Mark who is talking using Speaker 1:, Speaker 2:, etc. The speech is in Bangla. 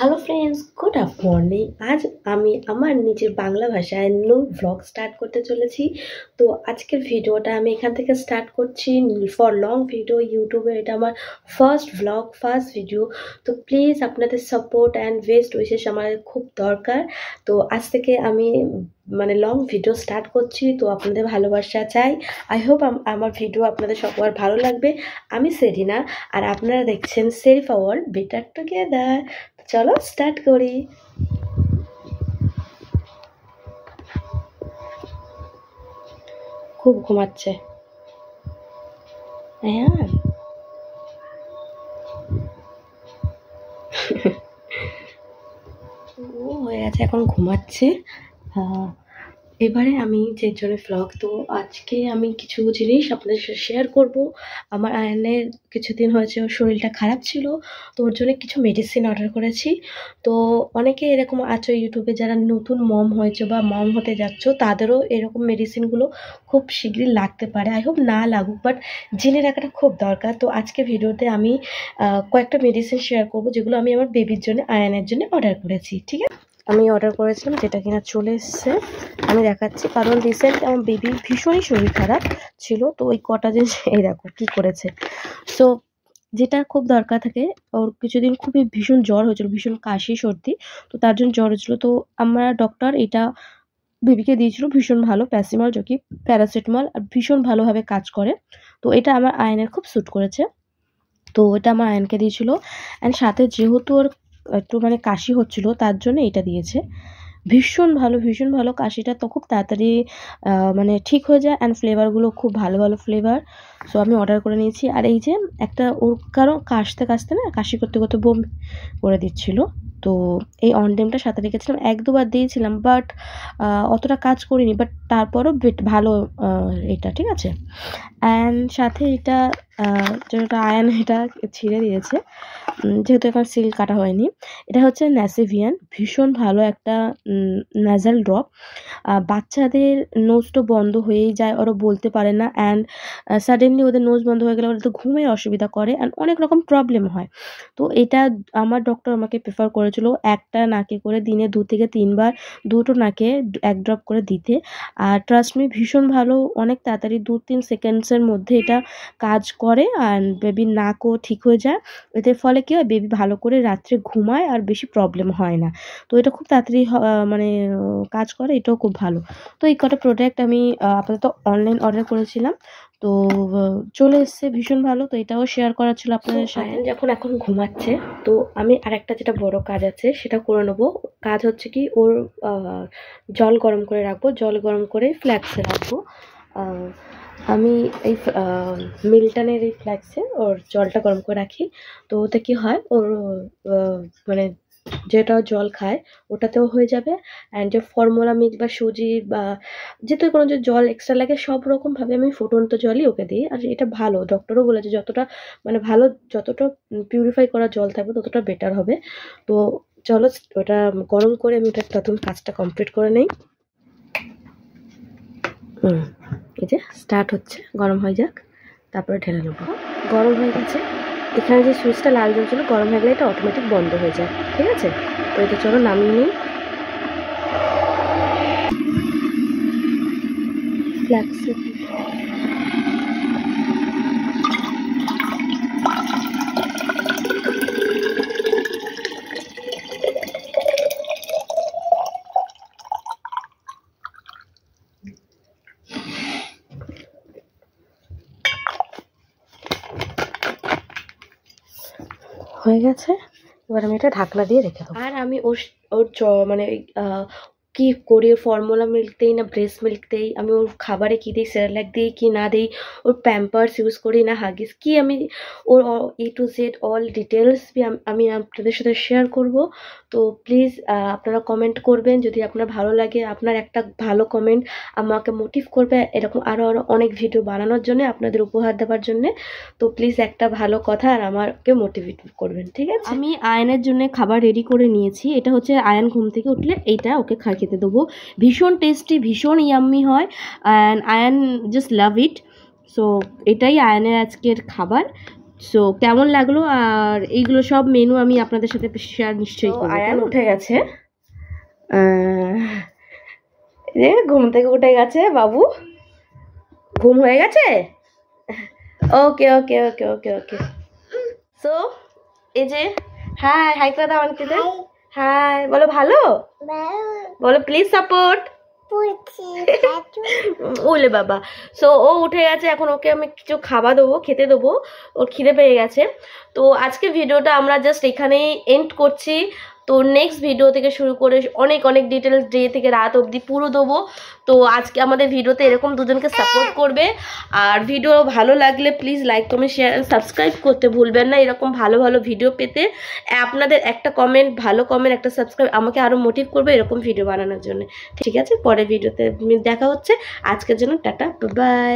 Speaker 1: Hello friends, good morning. আজ আমি আমার নিজের বাংলা ভাষায় নিউ ভ্লগ স্টার্ট করতে চলেছি। তো আজকের ভিডিওটা আমি এখান থেকে স্টার্ট করছি ফর লং ভিডিও। ইউটিউবে এটা আমার ফার্স্ট ভ্লগ, ফার্স্ট ভিডিও। তো প্লিজ আপনাদের সাপোর্ট অ্যান্ড বেস্ট উইশেস আমার খুব দরকার। তো আজ থেকে আমি লং ভিডিও স্টার্ট করছি। তো আপনাদের ভালোবাসা চাই। আই হোপ আমার ভিডিও আপনাদের সবার ভালো লাগবে। আমি সেরিনা আর আপনারা দেখছেন সেরিফা ওয়ার্ল্ড বেটার টুগেদার। চলো স্টার্ট করি। খুব ঘুমাচ্ছে। হ্যাঁ, ও হয়ে গেছে, এখন ঘুমাচ্ছে। এবারে আমি যে জন্য ভ্লগ, তো আজকে আমি কিছু জিনিস আপনাদের সাথে শেয়ার করব। আমার আয়নের কিছুদিন হয়েছে ওর শরীরটা খারাপ ছিল, তো ওর জন্য কিছু মেডিসিন অর্ডার করেছি। তো অনেকে এরকম আছো ইউটিউবে যারা নতুন মম হয়েছে বা মম হতে যাচ্ছ, তাদেরও এরকম মেডিসিনগুলো খুব শীঘ্রই লাগতে পারে। আই হোপ না লাগুক, বাট জেনে রাখাটা খুব দরকার। তো আজকে ভিডিওতে আমি কয়েকটা মেডিসিন শেয়ার করব যেগুলো আমি আমার বেবির জন্য, আয়নের জন্য অর্ডার করেছি। ঠিক আছে, আমি অর্ডার করেছিলাম, যেটা কিনা চলে এসছে। আমি দেখাচ্ছি, কারণ রিসেন্ট আমার বেবির ভীষণই শরীর খারাপ ছিল। তো ওই কটা জিনিস এই দেখো কি করেছে। সো যেটা খুব দরকার থাকে, ওর কিছুদিন খুবই ভীষণ জ্বর হয়েছিল, ভীষণ কাশি সর্দি। তো তার জন্য জ্বর হয়েছিল। তো আমরা ডক্টর এটা বেবিকে দিয়েছিল ভীষণ ভালো প্যারাসিটামল, যে কি প্যারাসিটামল আর ভীষণ ভালোভাবে কাজ করে। তো এটা আমার আয়নের খুব স্যুট করেছে। তো এটা আমার আয়নকে দিয়েছিল। অ্যান্ড সাথে যেহেতু ওর একটু কাশি হচ্ছিল, তার জন্য এটা দিয়েছে। ভীষণ ভালো, ভীষণ ভালো। কাশিটা তো খুব তাড়াতাড়ি ঠিক হয়ে যায়। অ্যান্ড ফ্লেভারগুলো খুব ভালো ভালো ফ্লেভার। সো আমি অর্ডার করে নিয়েছি। আর এই যে একটা ওর, কারণ কাশতে কাশতে না, কাশি করতে করতে বমি করে দিচ্ছিল। তো এই অনডেমটা সাথে রেখেছিলাম, 1-2 বার দিয়েছিলাম, বাট অতটা কাজ করিনি। বাট তারপরও ভালো এটা ঠিক আছে। অ্যান্ড সাথে এটা যেটা আয়ন এটা ছিঁড়ে দিয়েছে, যেহেতু এখন সিল কাটা হয়নি। এটা হচ্ছে ন্যাসিভিয়ান, ভীষণ ভালো একটা নাজাল ড্রপ। বাচ্চাদের নোজ তো বন্ধ হয়েই যায়, ওরা বলতে পারে না। অ্যান্ড সাডেনলি ওদের নোজ বন্ধ হয়ে গেলে ওরা তো ঘুমের অসুবিধা করে, অ্যান্ড অনেক রকম প্রবলেম হয়। তো এটা আমার ডক্টর আমাকে প্রেফার করেছিল একটা নাকে করে দিনে 2 থেকে 3 বার, দুটো নাকে 1 ড্রপ করে দিতে। আর ট্রাস্ট মি, ভীষণ ভালো। অনেক তাড়াতাড়ি 2-3 সেকেন্ডসের মধ্যে এটা কাজ করে, আর বেবির নাকও ঠিক হয়ে যায়। এতে ফলে কী হয়, বেবি ভালো করে রাত্রে ঘুমায় আর বেশি প্রবলেম হয় না। তো এটা খুব তাড়াতাড়ি কাজ করে, এটাও খুব ভালো। তো এই কটা প্রোডাক্ট আমি আপাতত অনলাইন অর্ডার করেছিলাম। তো চলে এসছে, ভীষণ ভালো। তো এটাও শেয়ার করার ছিল আপনাদের সাথে। যখন এখন ঘুমাচ্ছে, তো আমি আরেকটা যেটা বড় কাজ আছে সেটা করে নেবো। কাজ হচ্ছে কি, ওর জল গরম করে রাখবো, জল গরম করে ফ্ল্যাক্সে রাখবো। আমি এই মিল্টনের এই ফ্ল্যাক্সে ওর জলটা গরম করে রাখি। তো ওতে কী হয়, ওর যেটা জল খায় ওটাতেও হয়ে যাবে। অ্যান্ড যে ফর্মুলা মিক্স বা সুজি বা যেহেতু কোনো যে জল এক্সট্রা লাগে, সব রকমভাবে আমি ফুটন্ত জলই ওকে দিই। আর এটা ভালো, ডক্টরও বলেছে যতটা ভালো, যতটা পিউরিফাই করা জল থাকবে ততটা বেটার হবে। তো চলো ওটা গরম করে আমি ওটা তখন কাজটা কমপ্লিট করে নেই। এই যে স্টার্ট হচ্ছে, গরম হয়ে যাক, তারপরে ঢেলে নেবো। গরম হয়ে গেছে। এখানে যে সুইচটা লাল জ্বলছিল, গরম হয়ে গেলে এটা অটোমেটিক বন্ধ হয়ে যায়। ঠিক আছে, তো এটা চলো নামিয়ে নিই। ফ্ল্যাক্সে হয়ে গেছে। এবার আমি এটা ঢাকনা দিয়ে রেখে দেবো। আর আমি ওর কি করি, ফর্মুলা মিল্ক দেই না ব্রেস্ট মিল্ক দেই, আমি ওর খাবারে কী দিই, সেরেলাক দিই কি না দিই, ওর প্যাম্পার্স ইউজ করি না হাগিস কি, আমি ওর A to Z all details আমি আপনাদের সাথে শেয়ার করব। তো প্লিজ আপনারা কমেন্ট করবেন যদি আপনার ভালো লাগে। আপনার একটা ভালো কমেন্ট আমাকে মোটিভ করবে এরকম আরও অনেক ভিডিও বানানোর জন্য, আপনাদের উপহার দেওয়ার জন্যে। তো প্লিজ একটা ভালো কথা আর আমাকে মোটিভেট করবেন, ঠিক আছে। আমি আয়নের জন্য খাবার রেডি করে নিয়েছি। এটা হচ্ছে আয়ন ঘুম থেকে উঠলে এইটা ওকে খেতে দেবো। ভীষণ টেস্টি, ভীষণ ইয়াম্মি হয়, and ion just love it. So এটাই আয়নের আজকের খাবার। সো কেমন লাগলো আর এইগুলো সব মেনু আমি আপনাদের সাথে শেয়ার নিশ্চয়ই করব। আয়ান উঠে গেছে, ঘুম থেকে উঠে গেছে বাবু, ঘুম হয়ে গেছে। ওকে ওকে ওকে ওকে ওকে। সো এই যে হাই হাই করে দাও আন্টিদের, হাই বলো, ভালো বলো, প্লিজ সাপোর্ট। ওলে বাবা। সো ও উঠে গেছে, এখন ওকে আমি কিছু খাবার দেবো, খেতে দেবো, ওর খিদে পেয়ে গেছে। তো আজকে ভিডিওটা আমরা জাস্ট এখানেই এন্ড করছি। তো নেক্সট ভিডিও থেকে শুরু করে অনেক অনেক ডিটেলস ডে থেকে রাত অবধি পুরো দেবো। তো আজকে আমাদের ভিডিওতে এরকম দুজনকে সাপোর্ট করবে। আর ভিডিও ভালো লাগলে please like comment share subscribe করতে ভুলবেন না, এরকম ভালো ভালো ভিডিও পেতে। আপনাদের একটা কমেন্ট, ভালো কমেন্ট, একটা সাবস্ক্রাইব আমাকে আরও মোটিভ করবে এরকম ভিডিও বানানোর জন্য। ঠিক আছে, পরের ভিডিওতে দেখা হচ্ছে। আজকের জন্য টাটা, বাই।